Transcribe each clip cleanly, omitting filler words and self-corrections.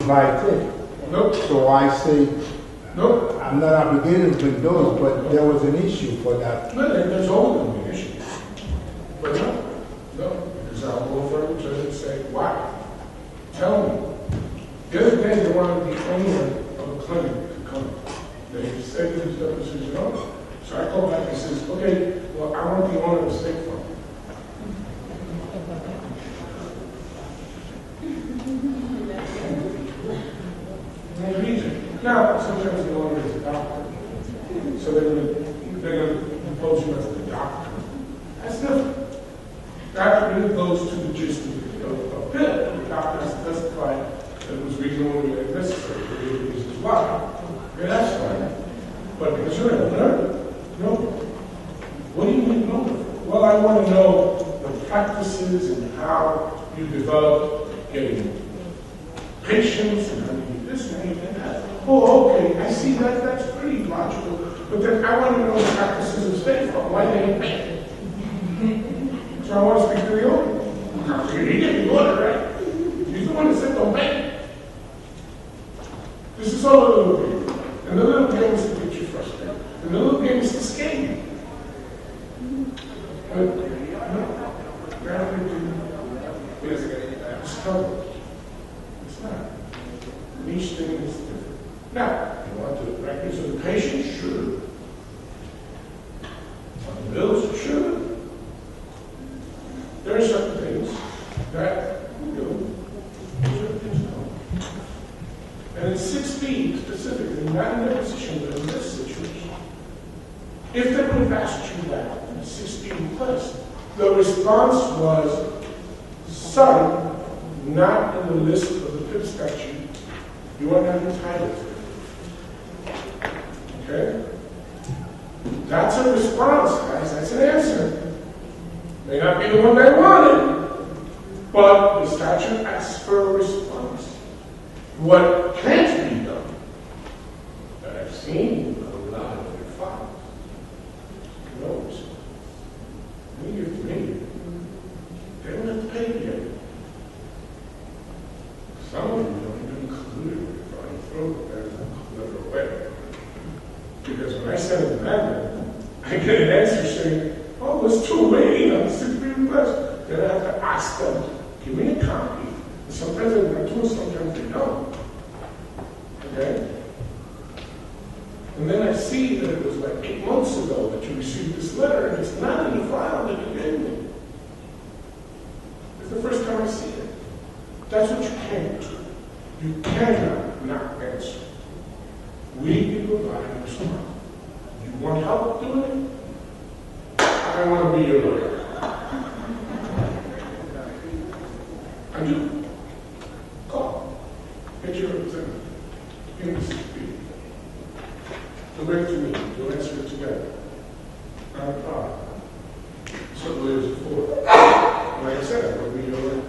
by thing. Nope. So I say, Nope. I'm not obligated to endorse, but there was an issue for that. No, there's always going to be an issue. But no, because I'll go further to and say, why? Tell me. The other day, they wanted the owner of a clinic to come. They said to his deposition owner. So I called back and says, okay, well, I want the owner to State Farm. No reason. Now, sometimes the owner is a doctor. So they're going to impose you as the doctor. That's different. That really goes to the gist of the bill. The doctor has to testify that it was reasonable and necessary for the reasons why. Okay, that's fine. But because you're an owner, no. What do you need an owner for? Well, I want to know the practices and how you develop getting patients and how you do this and how you do that. Oh, okay, I see that. That's pretty logical. But then I want to know the practices of State Farm. Why they ain't paying? So I want to speak to the owner. He gave the order, right? He's the one that said don't pay. This is all a little game. And the little game is to get you frustrated. And the little game is to scare you. But it's trouble. It's not. Each thing is different. Now, you want the records of the patient? Sure. On the bills? Sure. There are certain things that we do, certain things don't. And in 6B specifically, not in their position, but in this situation, if they would have asked you that in 6B request, the response was, sorry, not in the list of the PIP statute. You are not entitled to it. Okay? That's a response, guys. That's an answer. May not be the one they wanted, but the statute asks for a response. What can't be done, that I've seen in a lot of their files, no response. When you give to me, they don't have to pay yet. Some of them don't even include it if I throw it away. Because when I send it to them, I get an answer saying, oh, it's too late on the 6B request. Then I have to ask them, give me a copy. And sometimes they want to, and sometimes they don't. Okay? And then I see that it was like 8 months ago that you received this letter, and it's not in the file that you gave me. It's the first time I see it. That's what you can't do. You cannot not answer. We can provide a response. You want help doing it? I want to be your lawyer. I do. Call. Get your representative. Give me 6 people. Direct to me. You'll answer it together. Not a problem. So the lawyers are for it. Like I said, I want to be your lawyer.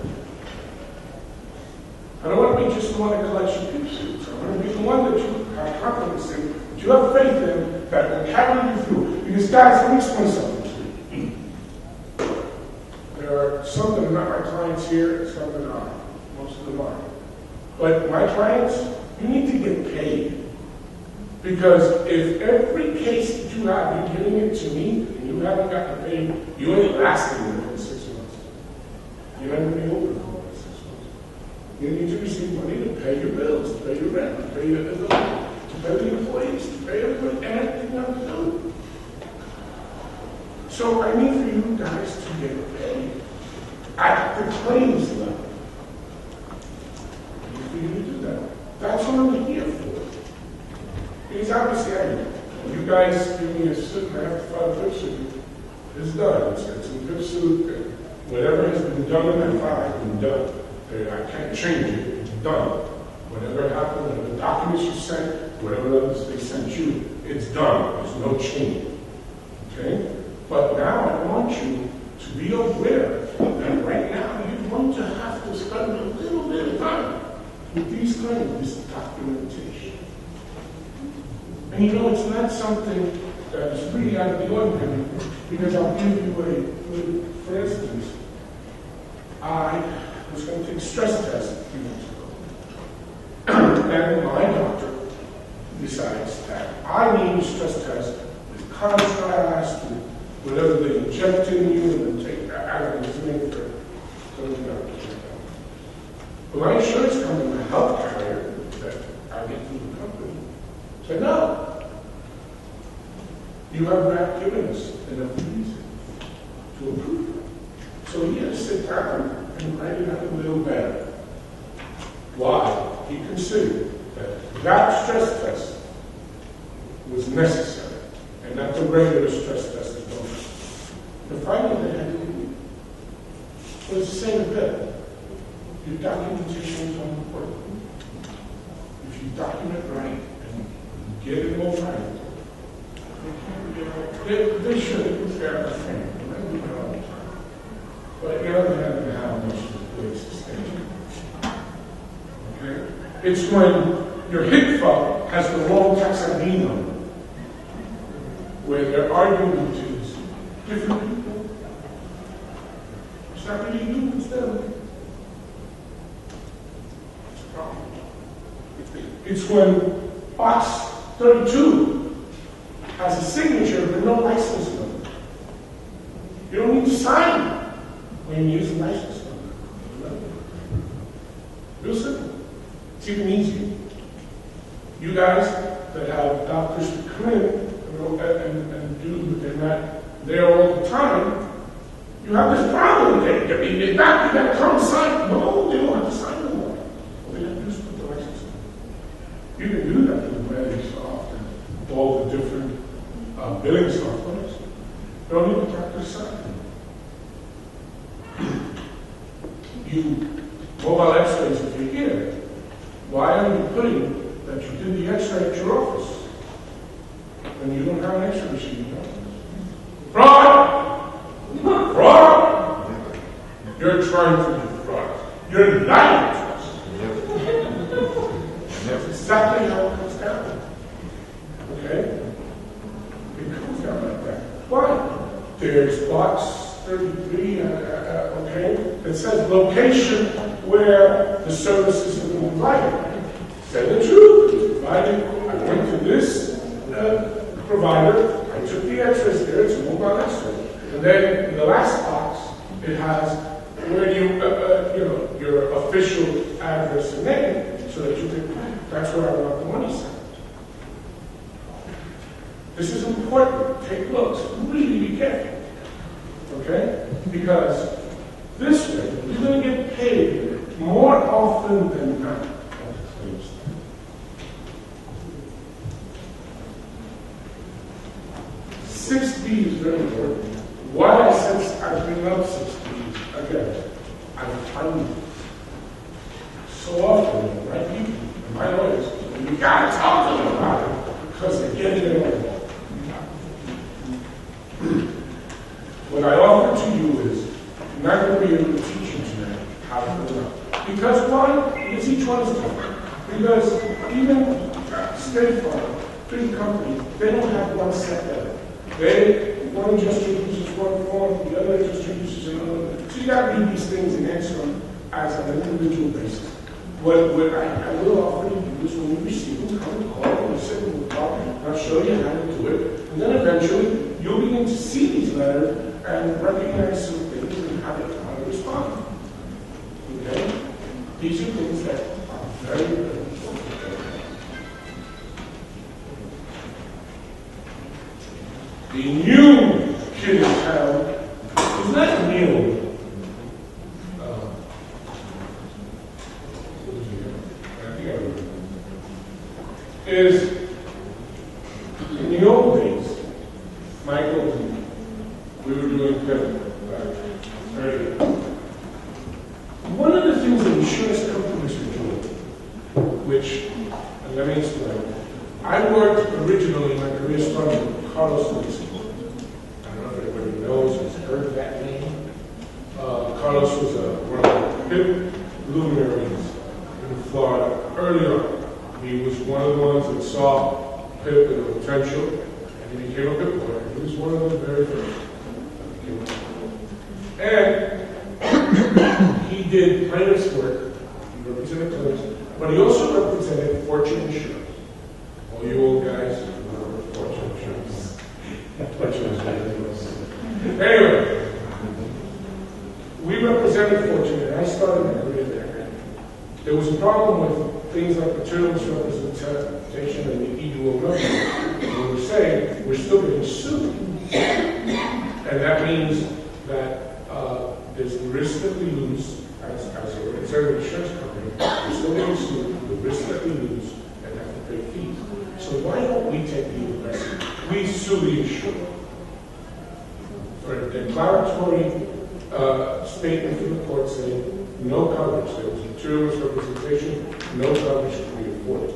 I don't want to be just the one that collects your PIP suits. I want to be the one that you have confidence in, that you have faith in, that will carry you through. Because guys, let me explain something. There are some that are not my clients here, and some that are. Most of them are. But my clients, you need to get paid. Because if every case that you have, you're giving it to me, and you haven't gotten paid, you ain't lasting more than 6 months. You're not going to be over for 6 months. You need to receive money to pay your bills, to pay your rent, to pay your to pay the employees, to pay everything you have to do. So I need for you guys to get paid at the claims level. I need for you to do that. That's what I'm here for. Because obviously, you guys give me a suit and I have to file a PIP suit. It's done. It's a PIP suit. And whatever has been done in that file has been done. I can't change it. It's done. Whatever happened, whatever documents you sent, whatever others they sent you, it's done. There's no change. Okay? But now I want you to be aware that right now you're going to have to spend a little bit of time with these claims, this documentation. And you know, it's not something that is really out of the ordinary, because I'll give you for instance, I was going to take a stress test a few months ago. then my doctor decides that I need a stress test with contrast, with whatever they inject in you and then take that out of the thing for something else. But my insurance company, my health carrier that I get through the company, said, no, you have not given us enough reason to approve it. So he had to sit down and write it out a little better. Why? He considered that that stress test was necessary and not the regular stress test is done. The finding that had to do was the same bit. Your documentation is important. If you document right and get it all right, they should have been fair enough. But the other hand, how much the police sustain. Okay? It's when your HICFA has the wrong tax ID number, where their argument is different people. It's not really you, it's them. It's a problem. It's when box 32 has a signature but no license number. You don't need to sign when you use a license number. Real simple. It's even easier. You guys that have doctors that come in and do, they're not there all the time, you have this problem. They got to come sign. No, they don't have to sign anymore. All they have to do is put the license number. You can do that with Medicare and all the different billing softwares. You don't need the doctor to sign. You mobile x-rays if you're here. Why are you putting that you did the x-ray at your office when you don't have an x-ray machine? Fraud! Fraud! You're trying to do fraud. You're lying to us. That's exactly how it comes down. Okay? It comes down like that. Why? There's box 33, okay, that says location where the services have been provided. Say the truth. I went to this provider, I took the x-rays there, it's a mobile x-ray. And then in the last box, it has where your official address and name, so that you can, that's where I want the money sent. This is important. Take looks. Really be careful. Okay? Because this way, you're going to get paid more often than not. 6B is very important. Why I said I bring up 6B, again, I find it so often, right people, and my lawyers, you got to talk to them about it because they're getting it wrong. What I offer to you is, I'm not going to be able to teach you today how to do it. Because why? Because each one is different. Because even State Farm, big companies, they don't have one set letter. One just uses one form, the other just uses another. So you got to read these things and answer them as an individual basis. What I will offer you is when you receive them, come and call and sit and we'll talk, and I'll show you how to do it. And then eventually, you'll begin to see these letters and recognize some things and how to respond. Okay? These are things that are very, very important. The new kid in town is not new. Is in the old days, Michael, we were doing good. One of the things that insurance companies were doing, which, and let me explain. I worked originally, my career started with Carlos Lewis. I don't know if everybody knows or has heard of that name. Carlos was one of the hip luminaries in Florida early on. He was one of the ones that saw hip and the potential, and he became a hip lawyer. He was one of the very first. And he did plaintiff's work, he represented plaintiffs, but he also represented Fortune Insurance. All you old guys remember Fortune Insurance. Fortune Insurance. Anyway, we represented Fortune, and I started my career there. There was a problem with things like material misrepresentation and the EUO number. We were saying we're still getting sued. And that means that there's the risk that we lose as a representative insurance company. We're still getting sued, the risk that we lose, and have to pay fees. So why don't we take the risk? We sue the insurer for a declaratory statement from the court saying no coverage. There was material misrepresentation, no coverage to be afforded.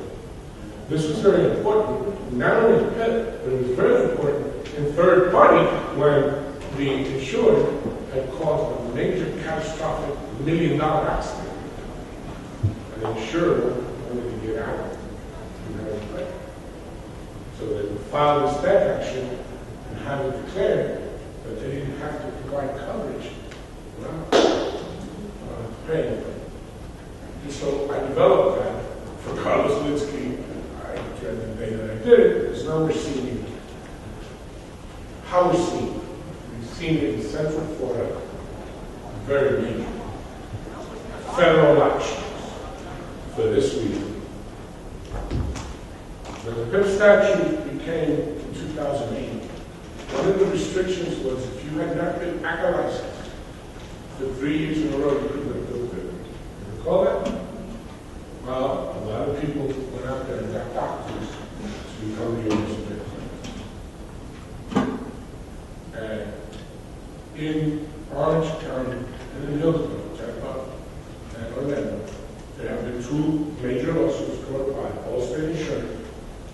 This was very important, not only in PIP, but it was very important in third party when the insured had caused a major catastrophic $1 million accident. And the insurer wanted to get out of it. So they would file this death action and have it declared that they didn't have to provide coverage without paying. And so I developed that for Carlos Linsky. I dread the day that I did it, because now we're seeing it. How we're seeing it. We've seen it in Central Florida, very major. Federal elections for this reason. When the PIP statute became in 2008, one of the restrictions was if you had not been ACA licensed for 3 years in a row, you couldn't have built it. You recall that? Well, a lot of people went out there and got doctors to become the owners of their clinics. And in Orange County and in Hillsborough, Tampa, and Orlando, there have been 2 major lawsuits brought by Allstate Insurance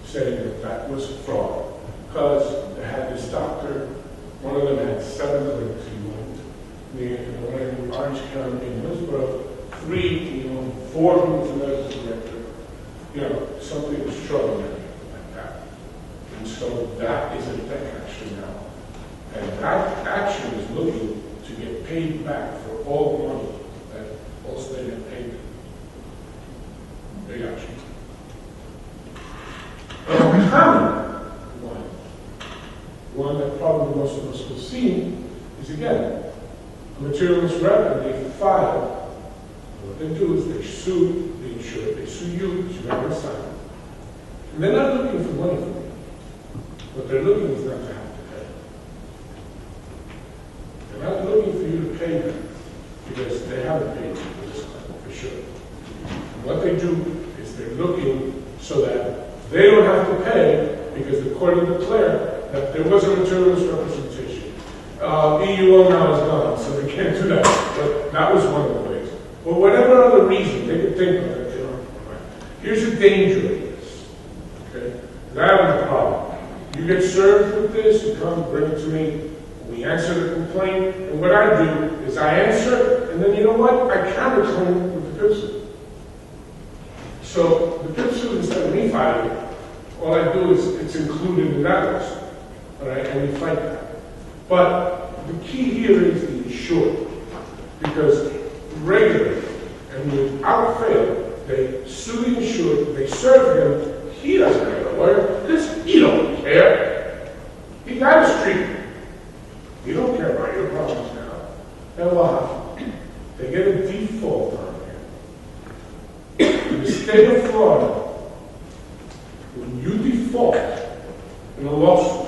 saying that that was fraud. Because they had this doctor, one of them had 7 clinics he owned. One in Orange County in Hillsborough, 3 he owned, 4 he was a medical director. You know, something extraordinary like that. And so that is a death action now. And that action is looking to get paid back for all the money that Allstate had paid them. Big action. And a common one that probably most of us will see is, again, a material misrep, and they file. What they do is they sue the insured, they sue you because you haven't signed. And they're not looking for money from you. What they're looking is not to have to pay. They're not looking for you to pay them because they haven't paid you for this claim, for sure. And what they do is they're looking so that they don't have to pay because the court will declare that there was a material misrepresentation. EUO now is gone, so they can't do that. But that was one of the ways. For whatever other reason they could think of it, they don't provide. Here's a danger of this. Okay? That was the problem. You get served with this, you come, bring it to me, we answer the complaint, and what I do is I answer, and then you know what? I counterclaim with the PIP suit. So the PIP suit, instead of me filing it, all I do is it's included in that lawsuit. All right, and we fight that. But the key here is the insured, because regularly and without fail, they sue the insured, they serve him. He doesn't have a lawyer because he don't care. He got his treatment. You don't care about your problems now. And what? They get a default on him. In the state of Florida, when you default in a lawsuit,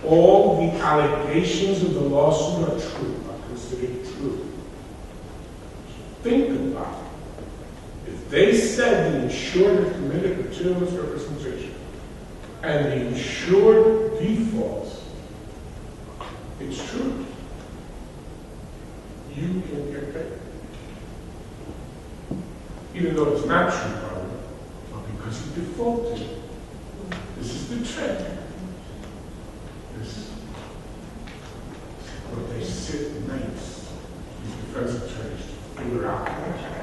all the allegations of the lawsuit are true, are considered true. Think about it. If they said the insured had committed material misrepresentation and the insured defaults, it's true. You can get paid. Even though it's not true, probably, but because you defaulted. This is the trend. This is what they sit nights, these defense attorneys, to figure out.